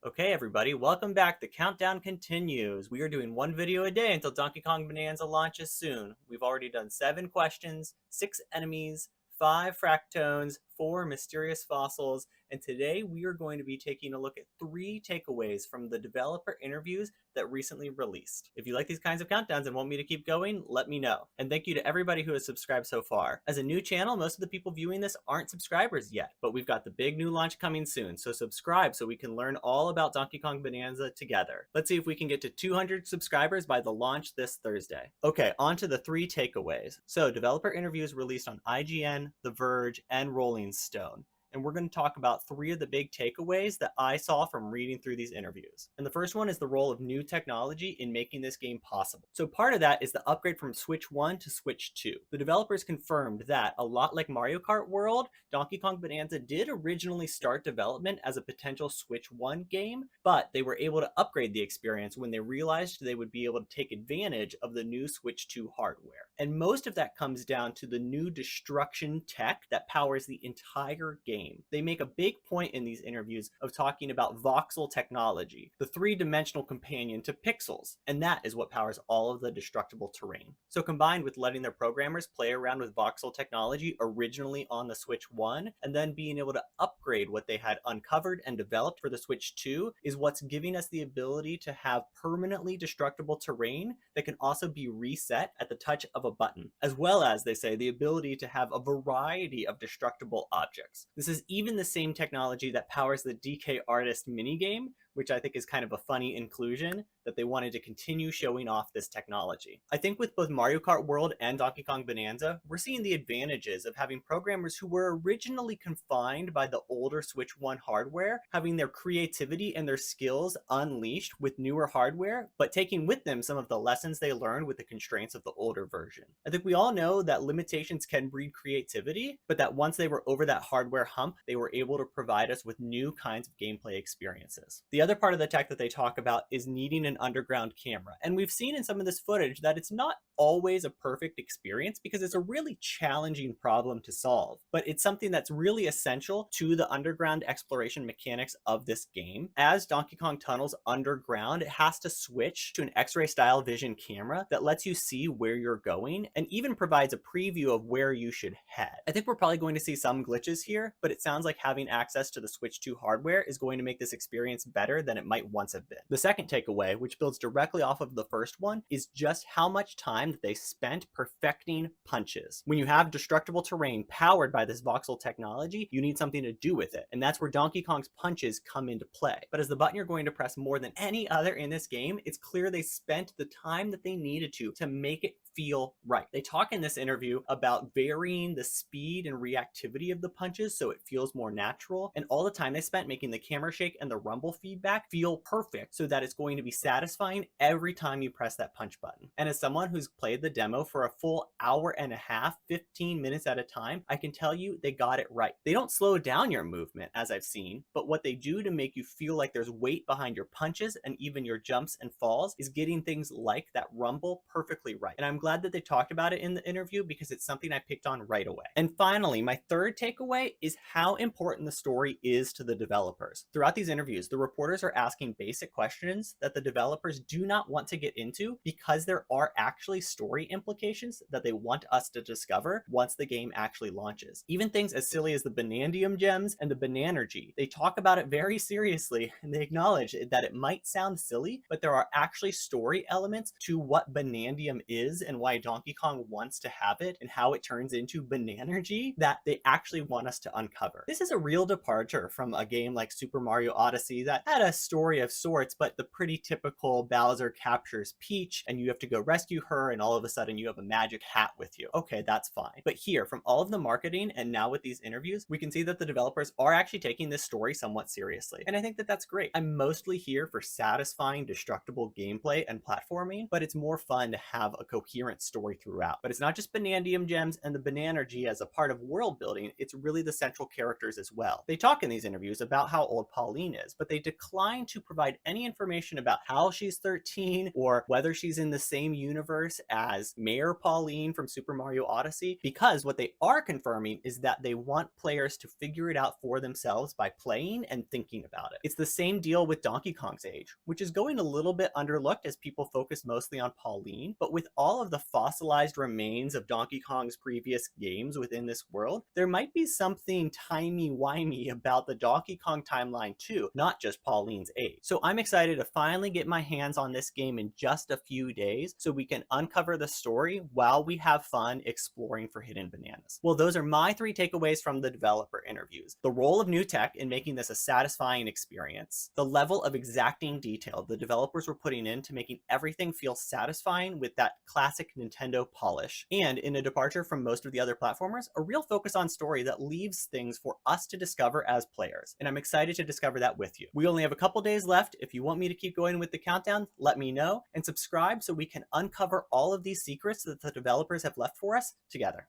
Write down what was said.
Okay, everybody, welcome back. The countdown continues. We are doing one video a day until Donkey Kong Bonanza launches soon. We've already done 7 questions, 6 enemies, 5 fractones, 4 mysterious fossils, and today we are going to be taking a look at 3 takeaways from the developer interviews that recently released. If you like these kinds of countdowns and want me to keep going, let me know. And thank you to everybody who has subscribed so far. As a new channel, most of the people viewing this aren't subscribers yet, but we've got the big new launch coming soon, so subscribe so we can learn all about Donkey Kong Bonanza together. Let's see if we can get to 200 subscribers by the launch this Thursday. Okay, on to the 3 takeaways. So, developer interviews released on IGN, The Verge, and Rolling Stone. And we're going to talk about 3 of the big takeaways that I saw from reading through these interviews. And the first one is the role of new technology in making this game possible. So part of that is the upgrade from Switch 1 to Switch 2. The developers confirmed that, a lot like Mario Kart World, Donkey Kong Bonanza did originally start development as a potential Switch 1 game, but they were able to upgrade the experience when they realized they would be able to take advantage of the new Switch 2 hardware. And most of that comes down to the new destruction tech that powers the entire game. They make a big point in these interviews of talking about voxel technology, the 3-dimensional companion to pixels, and that is what powers all of the destructible terrain. So combined with letting their programmers play around with voxel technology originally on the Switch 1, and then being able to upgrade what they had uncovered and developed for the Switch 2, is what's giving us the ability to have permanently destructible terrain that can also be reset at the touch of a button, as well as, they say, the ability to have a variety of destructible objects. This is even the same technology that powers the DK Artist minigame, which I think is kind of a funny inclusion, that they wanted to continue showing off this technology. I think with both Mario Kart World and Donkey Kong Bonanza, we're seeing the advantages of having programmers who were originally confined by the older Switch 1 hardware, having their creativity and their skills unleashed with newer hardware, but taking with them some of the lessons they learned with the constraints of the older version. I think we all know that limitations can breed creativity, but that once they were over that hardware hump, they were able to provide us with new kinds of gameplay experiences. The other part of the tech that they talk about is needing an underground camera. And we've seen in some of this footage that it's not always a perfect experience because it's a really challenging problem to solve, but it's something that's really essential to the underground exploration mechanics of this game. As Donkey Kong tunnels underground, it has to switch to an X-ray style vision camera that lets you see where you're going and even provides a preview of where you should head. I think we're probably going to see some glitches here, but it sounds like having access to the Switch 2 hardware is going to make this experience better than it might once have been. The second takeaway, which builds directly off of the first one, is just how much time that they spent perfecting punches. When you have destructible terrain powered by this voxel technology, you need something to do with it, and that's where Donkey Kong's punches come into play. But as the button you're going to press more than any other in this game, it's clear they spent the time that they needed to make it feel right. They talk in this interview about varying the speed and reactivity of the punches so it feels more natural, and all the time they spent making the camera shake and the rumble feedback feel perfect so that it's going to be satisfying every time you press that punch button. And as someone who's played the demo for a full hour and a half, 15 minutes at a time, I can tell you they got it right. They don't slow down your movement, as I've seen, but what they do to make you feel like there's weight behind your punches and even your jumps and falls is getting things like that rumble perfectly right. And I'm glad that they talked about it in the interview because it's something I picked on right away. And finally, my third takeaway is how important the story is to the developers. Throughout these interviews, the reporters are asking basic questions that the developers do not want to get into because there are actually story implications that they want us to discover once the game actually launches. Even things as silly as the Banandium gems and the Bananergy, they talk about it very seriously and they acknowledge that it might sound silly, but there are actually story elements to what Banandium is and why Donkey Kong wants to have it and how it turns into Bananergy that they actually want us to uncover. This is a real departure from a game like Super Mario Odyssey that had a story of sorts, but the pretty typical Bowser captures Peach and you have to go rescue her and all of a sudden you have a magic hat with you. Okay, that's fine. But here, from all of the marketing and now with these interviews, we can see that the developers are actually taking this story somewhat seriously. And I think that that's great. I'm mostly here for satisfying, destructible gameplay and platforming, but it's more fun to have a coherent story throughout. But it's not just Banandium gems and the Bananergy as a part of world building, it's really the central characters as well. They talk in these interviews about how old Pauline is, but they declare declined to provide any information about how she's 13 or whether she's in the same universe as Mayor Pauline from Super Mario Odyssey, because what they are confirming is that they want players to figure it out for themselves by playing and thinking about it. It's the same deal with Donkey Kong's age, which is going a little bit underlooked as people focus mostly on Pauline, but with all of the fossilized remains of Donkey Kong's previous games within this world, there might be something timey-wimey about the Donkey Kong timeline too, not just Pauline's age. So I'm excited to finally get my hands on this game in just a few days so we can uncover the story while we have fun exploring for hidden bananas. Well, those are my 3 takeaways from the developer interviews. The role of new tech in making this a satisfying experience, the level of exacting detail the developers were putting into making everything feel satisfying with that classic Nintendo polish, and in a departure from most of the other platformers, a real focus on story that leaves things for us to discover as players. And I'm excited to discover that with you. We only have a couple days left. If you want me to keep going with the countdown, let me know, and subscribe so we can uncover all of these secrets that the developers have left for us together.